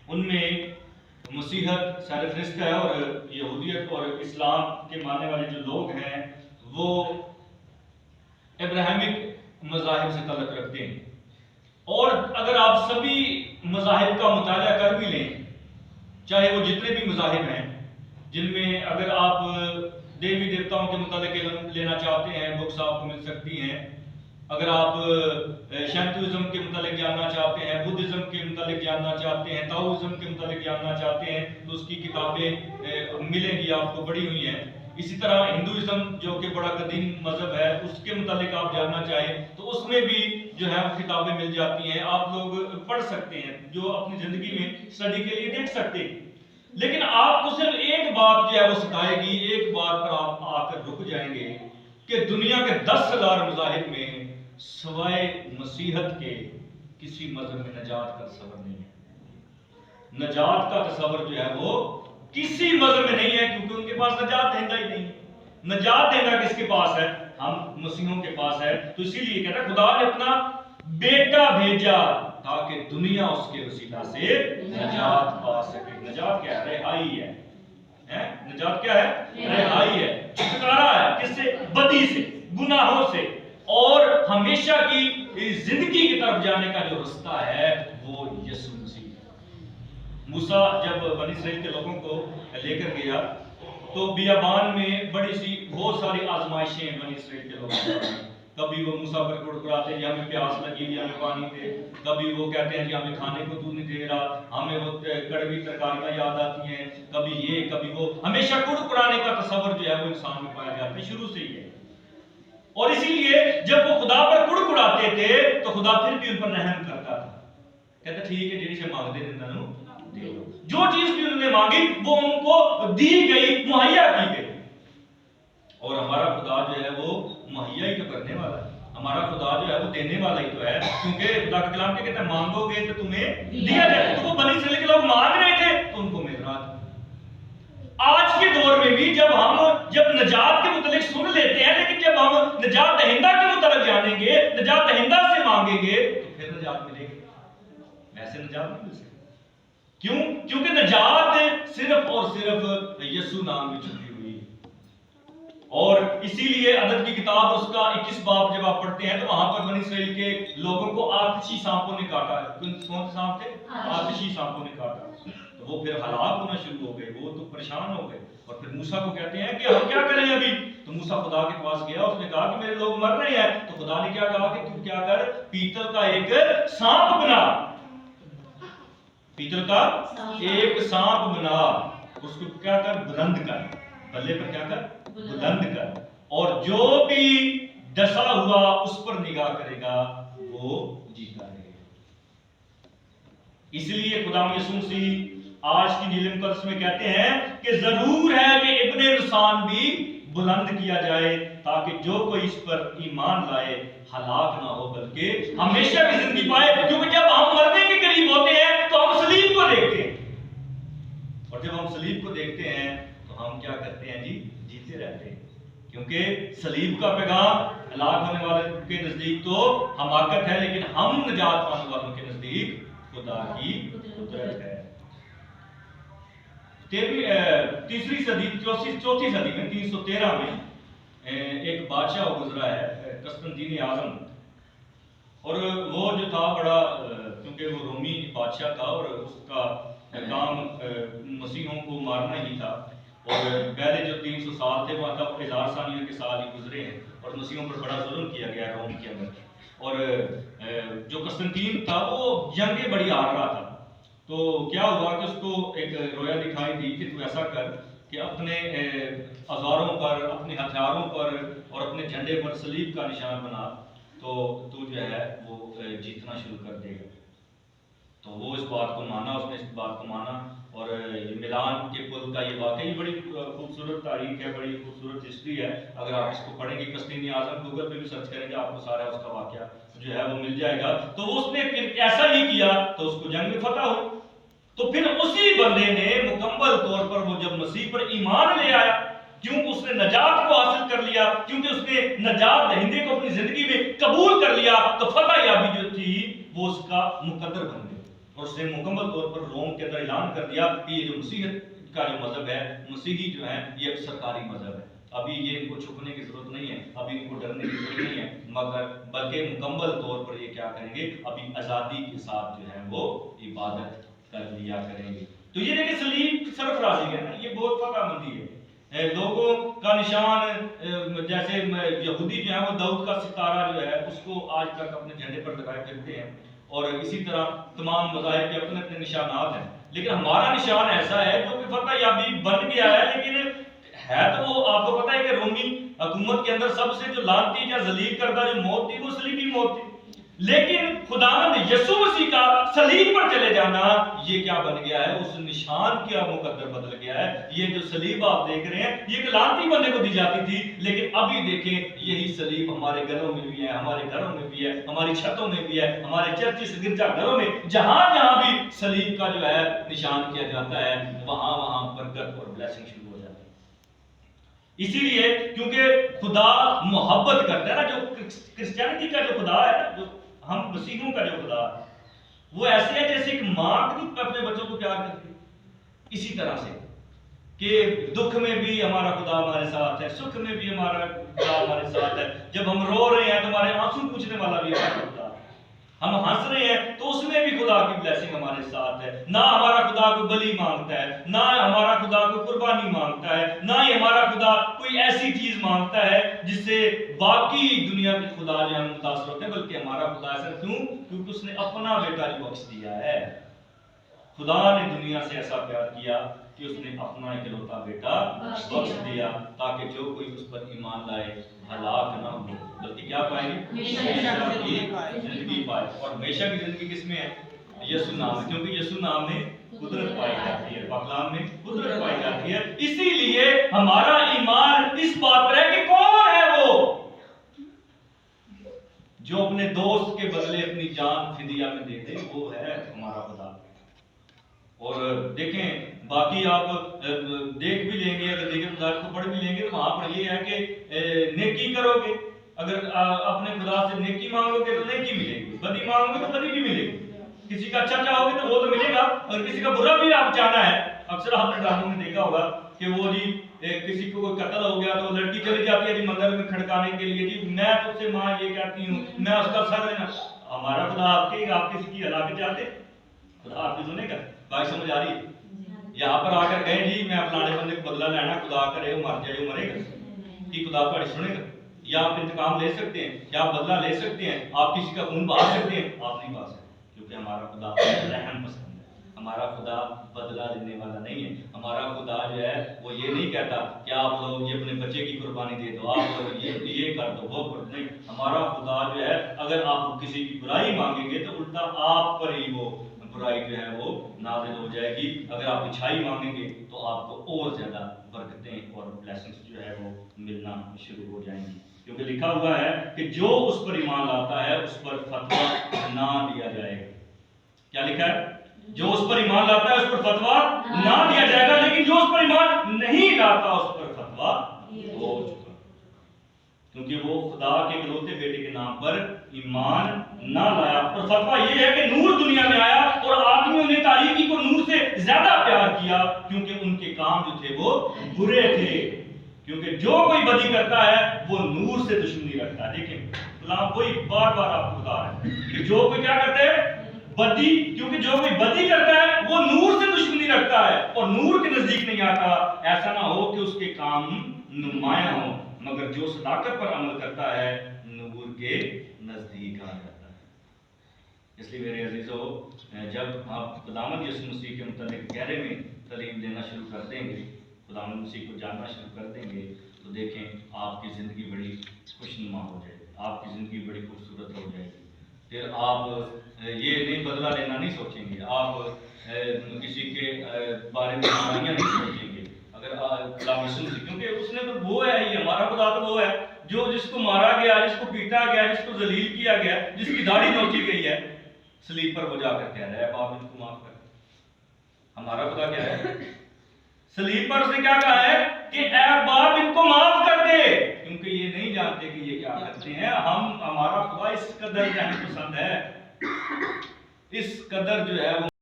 ان میں مسیحیت سرفرست ہے اور یہودیت اور اسلام کے ماننے والے جو لوگ ہیں وہ ابراہیمک مذاہب سے تعلق رکھتے ہیں. اور اگر آپ سبھی مذاہب کا مطالعہ کر بھی لیں، چاہے وہ جتنے بھی مذاہب ہیں، جن میں اگر آپ دیوی دیوتاؤں کے متعلق علم لینا چاہتے ہیں بکس آپ کو مل سکتی ہیں. اگر آپ شینتوازم کے متعلق جاننا چاہتے ہیں، بدھزم کے متعلق جاننا چاہتے ہیں، تاؤزم کے متعلق جاننا چاہتے ہیں تو اس کی کتابیں ملیں گی آپ کو پڑھی ہوئی ہیں. اسی طرح ہندوازم جو کہ بڑا قدیم مذہب ہے، اس کے متعلق آپ جاننا چاہیں تو اس میں بھی جو ہے کتابیں مل جاتی ہیں، آپ لوگ پڑھ سکتے ہیں، جو اپنی زندگی میں اسٹڈی کے لیے دیکھ سکتے ہیں. لیکن آپ کو صرف ایک بات جو ہے وہ ستائے گی، ایک بات پر آپ آ کر رک جائیں گے کہ دنیا کے 10,000 مذاہب میں سوائے مسیحیت کے کسی مذہب میں نجات کا تصور نہیں ہے. نجات کا تصور جو ہے وہ کسی مذہب میں نہیں ہے، کیونکہ ان کے پاس نجات دہندہ ہی نہیں ہے. نجات دہندہ کس کے پاس ہے؟ ہم مسیحوں کے پاس ہے. تو اسی لیے کہتا ہے خدا نے اپنا بیٹا بھیجا تاکہ دنیا اس کے وسیلہ سے نجات پا سکے. نجات کیا ہے؟ رہائی ہے. نجات کیا ہے؟ رہائی ہے. چھٹکارا ہے. کس سے؟ بدی سے، گناہوں سے، اور ہمیشہ کی زندگی کی طرف جانے کا جو رستہ ہے وہ یسوع مسیح ہے. موسیٰ جب بنی اسرائیل کے لوگوں کو لے کر گیا تو بیابان میں بڑی سی بہت ساری آزمائشیں بنی اسرائیل کے لوگوں کو. کبھی وہ موسیٰ پر کڑکڑاتے ہیں، ہمیں پیاس لگی ہوئی، ہمیں پانی دے. کبھی وہ کہتے ہیں کہ ہمیں کھانے کو تو نہیں دے رہا، ہمیں وہ کڑوی ترکاریاں یاد آتی ہیں. کبھی یہ کبھی وہ، ہمیشہ کڑکڑانے کا تصور جو ہے وہ انسان میں پایا جاتا ہے شروع سے ہی ہے. اور اسی لیے جب وہ خدا پر کڑکڑاتے تھے تو خدا پھر بھی ان پر رحم کرتا تھا. کہتا ٹھیک ہے، جیڑی سے مانگتے ہیں انہوں دے دو. جو چیز بھی انہوں نے مانگی وہ ان کو دی گئی، مہیا کی گئی. اور ہمارا خدا جو ہے وہ مہیا ہی تو کرنے والا ہے. ہمارا خدا جو ہے وہ دینے والا ہی تو ہے، کیونکہ خدا کا کلام کہتا ہے مانگو گے تو تمہیں دیا جائے. تو وہ بنی اسرائیل کے لوگ مانگ رہے تھے تو ان کو مل رہا تھا. آج کے دور میں بھی جب نجات کے متعلق سن لیتے ہیں، لیکن جب ہم نجات دہندہ کے متعلق جانیں گے، نجات دہندہ سے مانگیں گے تو پھر نجات ملے گی. ویسے نجات نہیں مل سکتی. کیوں؟ کیونکہ نجات صرف اور صرف یسوع نام میں چھپی ہوئی ہے. اور اسی لیے عدد کی کتاب اس کا 21 باب جب آپ پڑھتے ہیں تو وہاں پر بنی اسرائیل کے لوگوں کو آتشی سانپوں نے کاٹا. کون سے سانپ تھے؟ آتشی سانپوں نے کاٹا. تو وہ پھر ہلاک ہونا شروع ہو گئے، وہ تو پریشان ہو گئے. اور پھر موسیٰ کو کہتے ہیں کہ ہم کیا کریں ابھی؟ تو موسیٰ خدا کے پاس گیا، اس نے کہا کہ میرے لوگ مر رہے ہیں. تو خدا نے کیا کہا کہ تو کیا کر، پیتل کا ایک سانپ بنا. پیتل کا ایک سانپ بنا، اس کو کیا کر، بلند کر، بلے پر کیا کر، بلند کر. اور جو بھی ڈسا ہوا اس پر نگاہ کرے گا وہ جیتا رہے گا. اس لیے خدا یسوع مسیح آج کی انجیل مقدس میں کہتے ہیں کہ ضرور ہے کہ ابن انسان بھی بلند کیا جائے تاکہ جو کوئی اس پر ایمان لائے ہلاک نہ ہو بلکہ ہمیشہ کی زندگی پائے. کیونکہ جب ہم مرنے کے قریب ہوتے ہیں تو ہم صلیب کو دیکھتے ہیں، اور جب ہم صلیب کو دیکھتے ہیں تو ہم کیا کرتے ہیں جی؟ جیتے رہتے ہیں. کیونکہ صلیب کا پیغام ہلاک ہونے والے کے نزدیک تو حماقت ہے، لیکن ہم نجات پانے والوں کے نزدیک خدا کی قدرت ہے. تیسری صدی، چوتھی صدی میں 313 میں ایک بادشاہ گزرا ہے قسطنطین اعظم. اور وہ جو تھا بڑا، کیونکہ وہ رومی بادشاہ تھا اور اس کا کام مسیحوں کو مارنا ہی تھا. اور پہلے جو 300 سال تھے وہ تب 1000 ثانیہ کے سال ہی گزرے ہیں اور مسیحوں پر بڑا ظلم کیا گیا روم کے اندر. اور جو قسطنطین تھا وہ جنگیں بڑی ہار رہا تھا. تو کیا ہوا کہ اس کو ایک رویا دکھائی دی کہ تو ایسا کر کہ اپنے اوزاروں پر، اپنے ہتھیاروں پر اور اپنے جھنڈے پر صلیب کا نشان بنا تو تو جو ہے وہ جیتنا شروع کر دے گا. تو وہ اس بات کو مانا، اس نے اس بات کو مانا. اور ملان کے پل کا یہ واقعی بڑی خوبصورت تاریخ ہے، بڑی خوبصورت ہسٹری ہے. اگر آپ اس کو پڑھیں گے قسطنطین اعظم گوگل پہ بھی سرچ کریں گے آپ کو سارا اس کا واقعہ جو ہے وہ مل جائے گا. تو اس نے ایسا ہی کیا تو اس کو جنگ میں فتح ہوئی. تو پھر اسی بندے نے مکمل طور پر وہ جب مسیح پر ایمان لے آیا، کیونکہ اس نے نجات کو حاصل کر لیا، کیونکہ اس نے نجات دہندے کو اپنی زندگی میں قبول کر لیا، تو فتح یابی جو تھی وہ اس کا مقدر بن گئی. اور اس نے مکمل طور پر روم کے اندر اعلان کر دیا کہ یہ جو مسیحیت کا جو مذہب ہے، مسیحی جو ہے یہ ایک سرکاری مذہب ہے، ابھی یہ ان کو چھپنے کی ضرورت نہیں ہے، ابھی ان کو ڈرنے کی ضرورت نہیں ہے، مگر بلکہ مکمل طور پر یہ کیا کریں گے، ابھی آزادی کے ساتھ جو ہے وہ عبادت کر لیا کریں گے۔ تو یہ دیکھیں صلیب سرفرازی ہے نا، یہ بہت فقہ مندی ہے، لوگوں کا نشان، جیسے یہودی جو ہے وہ داؤد کا ستارہ جو ہے اس کو آج تک اپنے جھنڈے پر لگائے پھرتے ہیں، اور اسی طرح تمام مذاہب کے اپنے اپنے نشانات ہیں، لیکن ہمارا نشان ایسا ہے جو کہ فتح یابی بن گیا ہے، لیکن ہے تو وہ آپ کو پتا ہے کہ رومی حکومت کے اندر سب سے جو لعنتی یا ذلیل کردہ جو موت تھی وہ صلیبی موت تھی، لیکن خداوند یسوع مسیح کا صلیب پر چلے جانا یہ کیا بن گیا ہے، اس نشان کا مقدر بدل گیا ہے۔ یہ جو صلیب آپ دیکھ رہے ہیں یہ ایک لعنتی بندے کو دی جاتی تھی، لیکن ابھی دیکھیں یہی صلیب ہمارے گھروں میں بھی ہے، ہمارے گھروں میں بھی ہے، ہماری چھتوں میں بھی ہے، ہمارے چرچز گرجا گھروں میں جہاں جہاں بھی صلیب کا جو ہے نشان کیا جاتا ہے وہاں وہاں برکت اور بلیسنگ شروع ہو جاتی ہے۔ اسی لیے کیونکہ خدا محبت کرتا ہے نا، جو کرسچینٹی کا جو خدا ہے، جو ہم مسیحیوں کا جو خدا ہے وہ ایسے ہے جیسے ایک ماں اپنے بچوں کو پیار کرتی ہے، اسی طرح سے کہ دکھ میں بھی ہمارا خدا ہمارے ساتھ ہے، سکھ میں بھی ہمارا خدا ہمارے ساتھ ہے، جب ہم رو رہے ہیں تو ہمارے آنسو پوچھنے والا بھی ہمارا خدا ہے، ہم ہنس رہے ہیں تو اس میں بھی خدا کی بلیسنگ ہمارے ساتھ ہے۔ نہ ہمارا خدا کوئی بلی مانگتا ہے، نہ ہمارا خدا کوئی قربانی مانگتا ہے، نہ ہی ہمارا خدا کوئی ایسی چیز مانگتا ہے جس سے باقی دنیا کے خدا جو ہم متاثر ہوتے ہیں، بلکہ ہمارا خدا ایسا کیوں؟ کیونکہ اس نے اپنا بیٹا جو بخش دیا ہے۔ خدا نے دنیا سے ایسا پیار کیا کہ اس نے اپنا اکلوتا بیٹا بخش دیا تاکہ جو کوئی اس پر ایمان لائے ہلاک نہ ہو بلکہ کیا پائیں گے؟ ہمیشہ کی زندگی پائے۔ اور ہمیشہ کی زندگی کس میں ہے؟ یسوع نام ہے، کیونکہ یسوع نام میں قدرت پائی جاتی ہے، پاکلام میں قدرت پائی جاتی ہے۔ اسی لیے ہمارا ایمان اس بات پر ہے کہ کون ہے وہ جو اپنے دوست کے بدلے اپنی جان فدیہ میں دے دے، وہ ہے ہمارا خدا۔ اور دیکھیں باقی آپ دیکھ بھی لیں گے، اگر دیگر مذاہب کو پڑھ بھی لیں گے تو وہاں پر یہ ہے کہ نیکی کرو گے، اگر اپنے خدا سے نیکی مانگو گے تو نیکی ملے گی، بدی مانگو گے تو بدی بھی ملے گی، کسی کا اچھا چاہو گے تو وہ تو ملے گا، اور کسی کا برا بھی آپ چاہنا ہے۔ اکثر آپ نے ڈراموں میں دیکھا ہوگا کہ وہ جی کسی کو کوئی قتل ہو گیا تو لڑکی چلی جاتی ہے جی مندر میں کھڑکانے کے لیے، جی میں تجھ سے ماں یہ کہتی ہوں میں اس کا سر لینا۔ ہمارا خدا آپ کسی کی ہلاکت چاہتے؟ خدا آپ کی سنے گا؟ بھائی سمجھ آ رہی ہے؟ یہاں پر آ کر کہیں جی میں فلانے بندے کو بدلہ لینا، خدا کرے وہ مر جائے وہ مرے گا کہ خدا تمہاری سنے گا؟ یا آپ انتقام لے سکتے ہیں، یا آپ بدلہ لے سکتے ہیں، آپ کسی کا خون بہا سکتے ہیں؟ آپ نہیں بہا سکتے، کیونکہ ہمارا خدا رحم پسند ہے، ہمارا خدا بدلہ لینے والا نہیں ہے۔ ہمارا خدا جو ہے وہ یہ نہیں کہتا کہ آپ لوگ یہ اپنے بچے کی قربانی دے دو، آپ لوگ یہ کر دو وہ کر دو، نہیں۔ ہمارا خدا جو ہے اگر آپ کسی کی برائی مانگیں گے تو الٹا آپ پر ہی وہ برائی جو ہے وہ نازل ہو جائے گی، اگر آپ اچھائی مانگیں گے تو آپ کو اور زیادہ برکتیں اور بلیسنگز جو ہے وہ ملنا شروع ہو جائیں گی، کیونکہ لکھا ہوا ہے کہ جو اس پر ایمان لاتا ہے اس پر فتویٰ نہ دیا جائے گا۔ کیا لکھا ہے؟ جو اس پر ایمان لاتا ہے اس پر فتویٰ نہ دیا جائے گا، لیکن جو اس پر ایمان نہیں لاتا اس پر فتویٰ ہو چکا، کیونکہ وہ خدا کے اکلوتے بیٹے کے نام پر ایمان نہ لایا۔ اور فتویٰ یہ ہے کہ نور دنیا میں آیا اور آدمیوں نے تاریکی کو نور سے زیادہ پیار کیا کیونکہ ان کے کام جو تھے وہ برے تھے، کیونکہ جو کوئی بدی کرتا ہے وہ نور سے دشمنی رکھتا ہے۔ دیکھیں کلام کوئی بار بار آپ کو بتا رہا ہے کہ جو کوئی کیا کرتے ہیں بدی، کیونکہ جو کوئی بدی کرتا ہے وہ نور سے دشمنی رکھتا ہے اور نور کے نزدیک نہیں آتا، ایسا نہ ہو کہ اس کے کام نمایاں ہوں، مگر جو صداقت پر عمل کرتا ہے نور کے نزدیک آ جاتا ہے۔ اس لیے میرے عزیزو جب آپ خداوند یسوع مسیح کے متعلق گہرے میں تعلیم لینا شروع کر دیں گے، خداوند مسیح کو جاننا شروع کر دیں گے تو دیکھیں آپ کی زندگی بڑی خوشنما ہو جائے گی، آپ کی زندگی بڑی خوبصورت ہو جائے گی۔ پھر آپ یہ نہیں بدلہ لینا نہیں سوچیں گے، آپ کسی کے بارے میں بیماریاں نہیں سوچیں گے۔ اگر خدا یسوع مسیح، کیونکہ اس نے تو وہ ہے ہی، ہمارا خدا تو وہ ہے جو جس کو مارا گیا، جس کو پیٹا گیا، جس کو ذلیل کیا گیا، جس کی داڑھی نوچی گئی ہے، صلیب پر وہ جا کر کہہ رہا ہے باپ ان کو معاف کر۔ ہمارا خدا کیا ہے؟ صلیب پر اس نے کیا کہا ہے کہ اے باپ ان کو معاف کر دے، کیونکہ یہ نہیں جانتے کہ یہ کیا کرتے ہیں۔ ہمارا خدا اس قدر رحم پسند ہے اس قدر جو ہے وہ